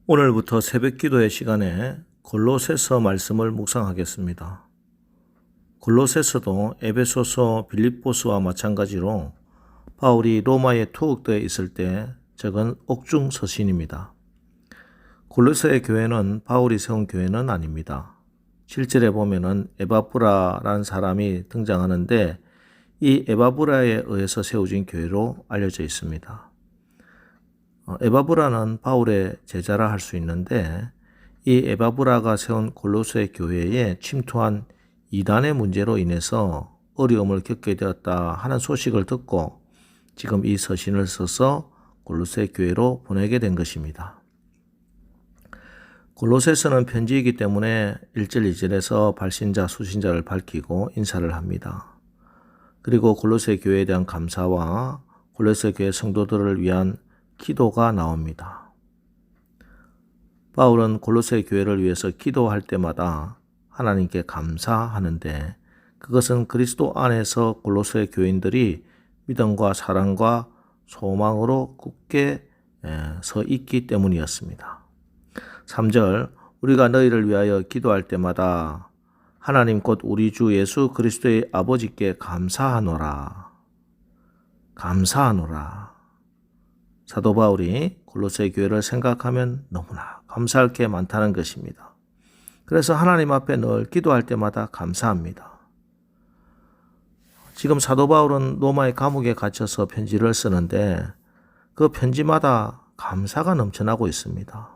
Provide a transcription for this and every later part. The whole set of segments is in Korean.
오늘부터 새벽 기도의 시간에 골로새서 말씀을 묵상하겠습니다. 골로새서도 에베소서, 빌립보서와 마찬가지로 바울이 로마에 투옥되어 있을 때 적은 옥중 서신입니다. 골로새의 교회는 바울이 세운 교회는 아닙니다. 7절에 보면은 에바브라라는 사람이 등장하는데 이 에바브라에 의해서 세워진 교회로 알려져 있습니다. 에바브라는 바울의 제자라 할 수 있는데 이 에바브라가 세운 골로새 교회에 침투한 이단의 문제로 인해서 어려움을 겪게 되었다 하는 소식을 듣고 지금 이 서신을 써서 골로새 교회로 보내게 된 것입니다. 골로새서는 편지이기 때문에 1절 2절에서 발신자 수신자를 밝히고 인사를 합니다. 그리고 골로새 교회에 대한 감사와 골로새 교회 성도들을 위한 기도가 나옵니다. 바울은 골로새 교회를 위해서 기도할 때마다 하나님께 감사하는데 그것은 그리스도 안에서 골로새 교인들이 믿음과 사랑과 소망으로 굳게 서 있기 때문이었습니다. 3절 우리가 너희를 위하여 기도할 때마다 하나님 곧 우리 주 예수 그리스도의 아버지께 감사하노라. 감사하노라. 사도 바울이 골로새 교회를 생각하면 너무나 감사할 게 많다는 것입니다. 그래서 하나님 앞에 늘 기도할 때마다 감사합니다. 지금 사도 바울은 로마의 감옥에 갇혀서 편지를 쓰는데 그 편지마다 감사가 넘쳐나고 있습니다.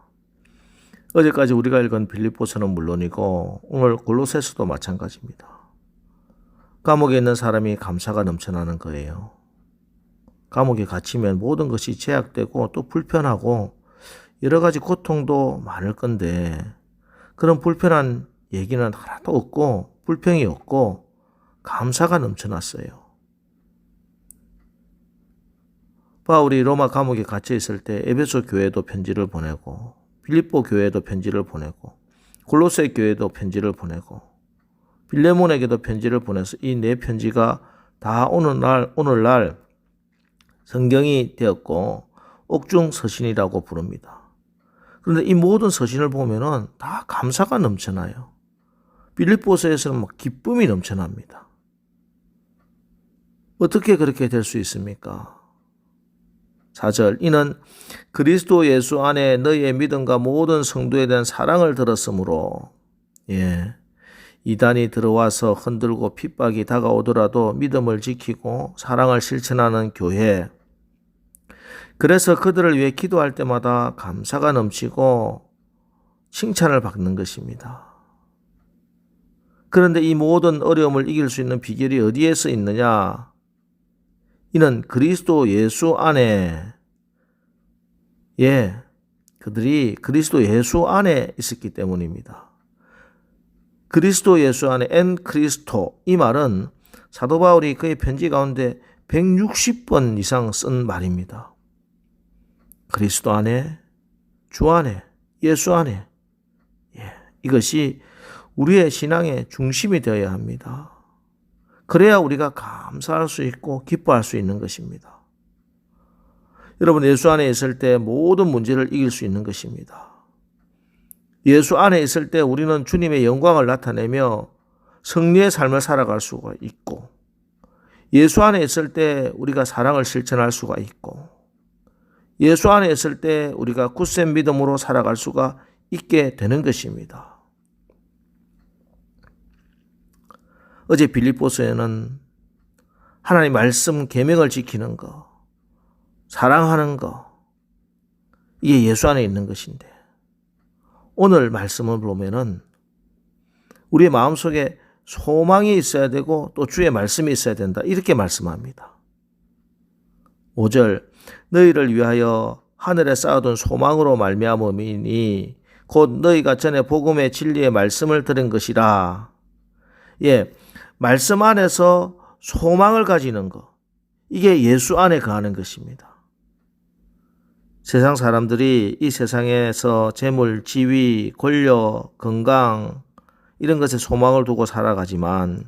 어제까지 우리가 읽은 빌립보서는 물론이고 오늘 골로새서도 마찬가지입니다. 감옥에 있는 사람이 감사가 넘쳐나는 거예요. 감옥에 갇히면 모든 것이 제약되고 또 불편하고 여러 가지 고통도 많을 건데 그런 불편한 얘기는 하나도 없고 불평이 없고 감사가 넘쳐났어요. 바울이 로마 감옥에 갇혀 있을 때 에베소 교회도 편지를 보내고 빌립보 교회도 편지를 보내고 골로새 교회도 편지를 보내고 빌레몬에게도 편지를 보내서 이 네 편지가 다 오늘날 성경이 되었고 옥중 서신이라고 부릅니다. 그런데 이 모든 서신을 보면은 다 감사가 넘쳐나요. 빌립보서에서는 기쁨이 넘쳐납니다. 어떻게 그렇게 될 수 있습니까? 4절 이는 그리스도 예수 안에 너희의 믿음과 모든 성도에 대한 사랑을 들었으므로 이단이 들어와서 흔들고 핍박이 다가오더라도 믿음을 지키고 사랑을 실천하는 교회 그래서 그들을 위해 기도할 때마다 감사가 넘치고 칭찬을 받는 것입니다. 그런데 이 모든 어려움을 이길 수 있는 비결이 어디에서 있느냐? 이는 그리스도 예수 안에 그들이 그리스도 예수 안에 있었기 때문입니다. 그리스도 예수 안에 엔 크리스토 이 말은 사도 바울이 그의 편지 가운데 160번 이상 쓴 말입니다. 그리스도 안에, 주 안에, 예수 안에 이것이 우리의 신앙의 중심이 되어야 합니다. 그래야 우리가 감사할 수 있고 기뻐할 수 있는 것입니다. 여러분 예수 안에 있을 때 모든 문제를 이길 수 있는 것입니다. 예수 안에 있을 때 우리는 주님의 영광을 나타내며 승리의 삶을 살아갈 수가 있고 예수 안에 있을 때 우리가 사랑을 실천할 수가 있고 예수 안에 있을 때 우리가 굳센 믿음으로 살아갈 수가 있게 되는 것입니다. 어제 빌립보서에는 하나님 말씀 계명을 지키는 것, 사랑하는 것 이게 예수 안에 있는 것인데 오늘 말씀을 보면은 우리의 마음속에 소망이 있어야 되고 또 주의 말씀이 있어야 된다 이렇게 말씀합니다. 5절 너희를 위하여 하늘에 쌓아둔 소망으로 말미암음이니 곧 너희가 전에 복음의 진리의 말씀을 들은 것이라. 말씀 안에서 소망을 가지는 것 이게 예수 안에 거하는 것입니다. 세상 사람들이 이 세상에서 재물, 지위, 권력, 건강 이런 것에 소망을 두고 살아가지만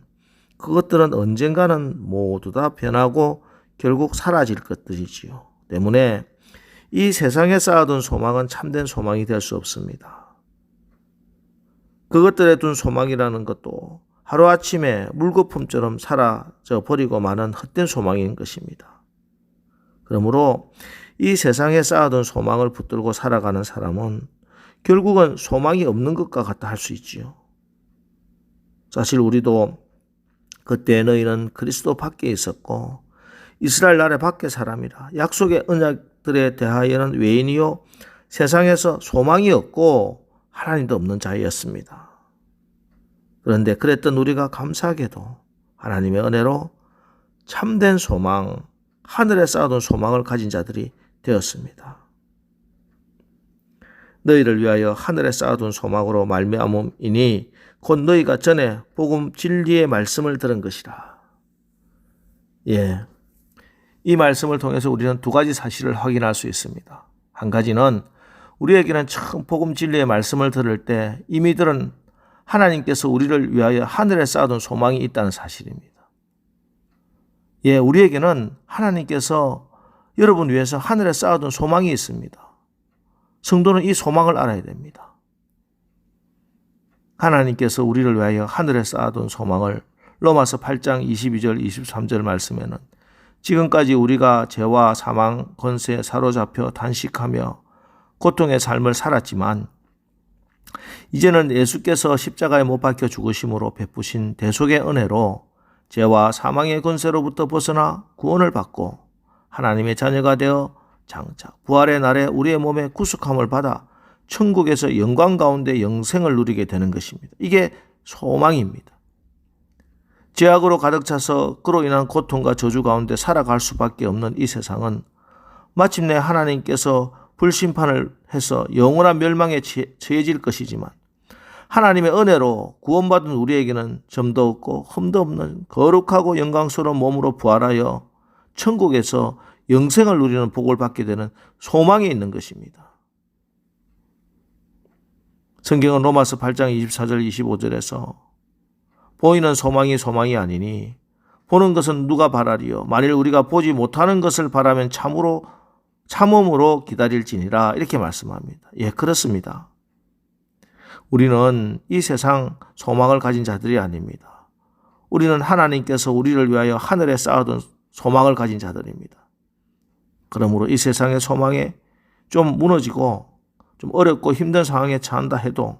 그것들은 언젠가는 모두 다 변하고 결국 사라질 것들이지요. 때문에 이 세상에 쌓아둔 소망은 참된 소망이 될 수 없습니다. 그것들에 둔 소망이라는 것도 하루아침에 물거품처럼 사라져 버리고 마는 헛된 소망인 것입니다. 그러므로 이 세상에 쌓아둔 소망을 붙들고 살아가는 사람은 결국은 소망이 없는 것과 같다 할 수 있지요. 사실 우리도 그때 너희는 그리스도 밖에 있었고 이스라엘 나라 밖의 사람이라 약속의 언약들에 대하여는 외인이요 세상에서 소망이 없고 하나님도 없는 자였습니다. 그런데 그랬던 우리가 감사하게도 하나님의 은혜로 참된 소망, 하늘에 쌓아둔 소망을 가진 자들이 되었습니다. 너희를 위하여 하늘에 쌓아둔 소망으로 말미암음이니 곧 너희가 전에 복음 진리의 말씀을 들은 것이라. 이 말씀을 통해서 우리는 두 가지 사실을 확인할 수 있습니다. 한 가지는 우리에게는 처음 복음 진리의 말씀을 들을 때 이미 들은 하나님께서 우리를 위하여 하늘에 쌓아둔 소망이 있다는 사실입니다. 우리에게는 하나님께서 여러분 위해서 하늘에 쌓아둔 소망이 있습니다. 성도는 이 소망을 알아야 됩니다. 하나님께서 우리를 위하여 하늘에 쌓아둔 소망을 로마서 8장 22절 23절 말씀에는 지금까지 우리가 죄와 사망, 권세에 사로잡혀 단식하며 고통의 삶을 살았지만 이제는 예수께서 십자가에 못 박혀 죽으심으로 베푸신 대속의 은혜로 죄와 사망의 권세로부터 벗어나 구원을 받고 하나님의 자녀가 되어 장차 부활의 날에 우리의 몸에 구속함을 받아 천국에서 영광 가운데 영생을 누리게 되는 것입니다. 이게 소망입니다. 죄악으로 가득 차서 그로 인한 고통과 저주 가운데 살아갈 수밖에 없는 이 세상은 마침내 하나님께서 불심판을 해서 영원한 멸망에 처해질 것이지만 하나님의 은혜로 구원받은 우리에게는 점도 없고 흠도 없는 거룩하고 영광스러운 몸으로 부활하여 천국에서 영생을 누리는 복을 받게 되는 소망이 있는 것입니다. 성경은 로마서 8장 24절 25절에서 보이는 소망이 아니니 보는 것은 누가 바라리요 만일 우리가 보지 못하는 것을 바라면 참음으로 기다릴지니라 이렇게 말씀합니다. 그렇습니다. 우리는 이 세상 소망을 가진 자들이 아닙니다. 우리는 하나님께서 우리를 위하여 하늘에 쌓아둔 소망을 가진 자들입니다. 그러므로 이 세상의 소망에 좀 무너지고 좀 어렵고 힘든 상황에 처한다 해도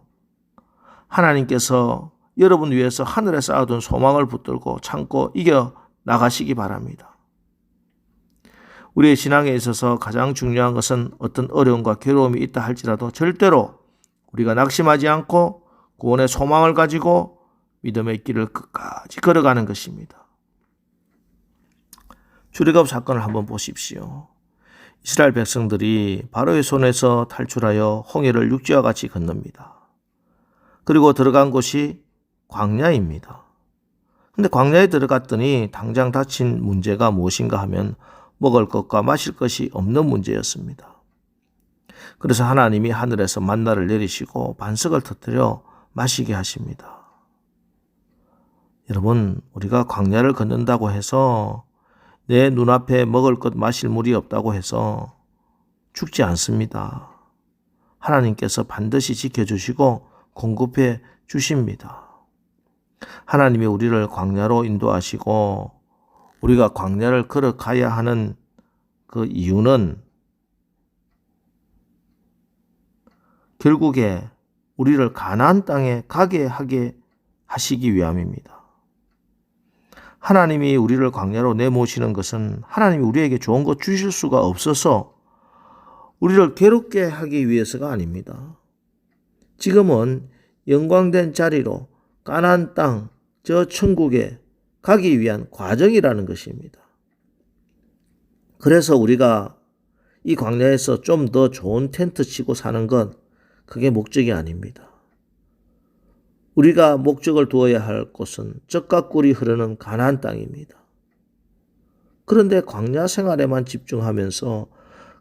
하나님께서 여러분 위해서 하늘에 쌓아둔 소망을 붙들고 참고 이겨 나가시기 바랍니다. 우리의 신앙에 있어서 가장 중요한 것은 어떤 어려움과 괴로움이 있다 할지라도 절대로 우리가 낙심하지 않고 구원의 소망을 가지고 믿음의 길을 끝까지 걸어가는 것입니다. 출애굽 사건을 한번 보십시오. 이스라엘 백성들이 바로의 손에서 탈출하여 홍해를 육지와 같이 건넙니다. 그리고 들어간 곳이 광야입니다. 근데 광야에 들어갔더니 당장 닥친 문제가 무엇인가 하면 먹을 것과 마실 것이 없는 문제였습니다. 그래서 하나님이 하늘에서 만나를 내리시고 반석을 터뜨려 마시게 하십니다. 여러분, 우리가 광야를 걷는다고 해서 내 눈앞에 먹을 것 마실 물이 없다고 해서 죽지 않습니다. 하나님께서 반드시 지켜주시고 공급해 주십니다. 하나님이 우리를 광야로 인도하시고 우리가 광야를 걸어가야 하는 그 이유는 결국에 우리를 가나안 땅에 가게 하게 하시기 위함입니다. 하나님이 우리를 광야로 내모시는 것은 하나님이 우리에게 좋은 것 주실 수가 없어서 우리를 괴롭게 하기 위해서가 아닙니다. 지금은 영광된 자리로 가나안 땅, 저 천국에 가기 위한 과정이라는 것입니다. 그래서 우리가 이 광야에서 좀 더 좋은 텐트 치고 사는 건 그게 목적이 아닙니다. 우리가 목적을 두어야 할 곳은 젖과 꿀이 흐르는 가나안 땅입니다. 그런데 광야 생활에만 집중하면서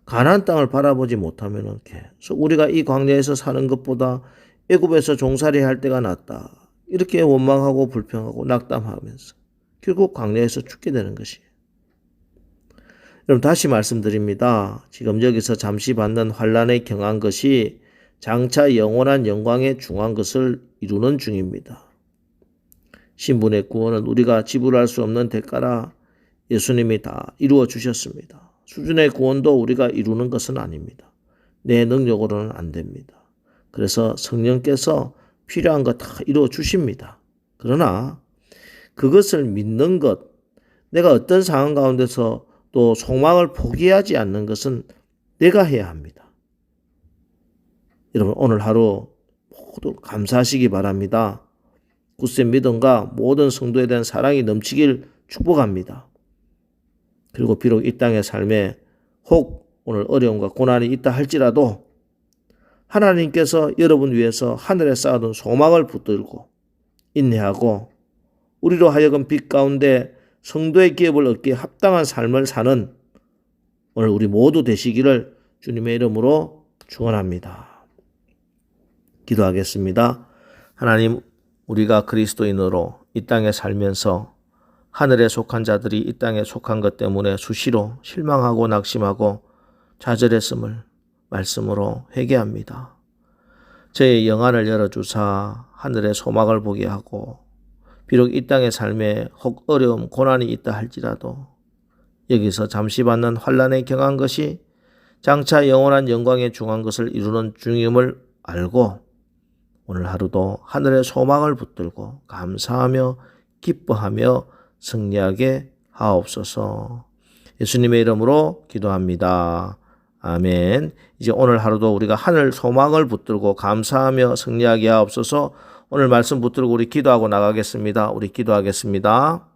가나안 땅을 바라보지 못하면 계속 우리가 이 광야에서 사는 것보다 애굽에서 종살이 할 때가 낫다. 이렇게 원망하고 불평하고 낙담하면서 결국 광야에서 죽게 되는 것이에요. 여러분 다시 말씀드립니다. 지금 여기서 잠시 받는 환난에 경한 것이 장차 영원한 영광에 중한 것을 이루는 중입니다. 신분의 구원은 우리가 지불할 수 없는 대가라 예수님이 다 이루어 주셨습니다. 수준의 구원도 우리가 이루는 것은 아닙니다. 내 능력으로는 안 됩니다. 그래서 성령께서 필요한 것 다 이루어 주십니다. 그러나 그것을 믿는 것, 내가 어떤 상황 가운데서 또 소망을 포기하지 않는 것은 내가 해야 합니다. 여러분 오늘 하루 모두 감사하시기 바랍니다. 굳센 믿음과 모든 성도에 대한 사랑이 넘치길 축복합니다. 그리고 비록 이 땅의 삶에 혹 오늘 어려움과 고난이 있다 할지라도 하나님께서 여러분 위해서 하늘에 쌓아둔 소망을 붙들고 인내하고 우리로 하여금 빛 가운데 성도의 기업을 얻기에 합당한 삶을 사는 오늘 우리 모두 되시기를 주님의 이름으로 축원합니다. 기도하겠습니다. 하나님, 우리가 그리스도인으로 이 땅에 살면서 하늘에 속한 자들이 이 땅에 속한 것 때문에 수시로 실망하고 낙심하고 좌절했음을 말씀으로 회개합니다. 저의 영안을 열어주사 하늘의 소망을 보게 하고 비록 이 땅의 삶에 혹 어려움, 고난이 있다 할지라도 여기서 잠시 받는 환난에 경한 것이 장차 영원한 영광에 중한 것을 이루는 중임을 알고 오늘 하루도 하늘의 소망을 붙들고 감사하며 기뻐하며 승리하게 하옵소서. 예수님의 이름으로 기도합니다. 아멘. 이제 오늘 하루도 우리가 하늘 소망을 붙들고 감사하며 승리하게 하옵소서. 오늘 말씀 붙들고 우리 기도하고 나가겠습니다. 우리 기도하겠습니다.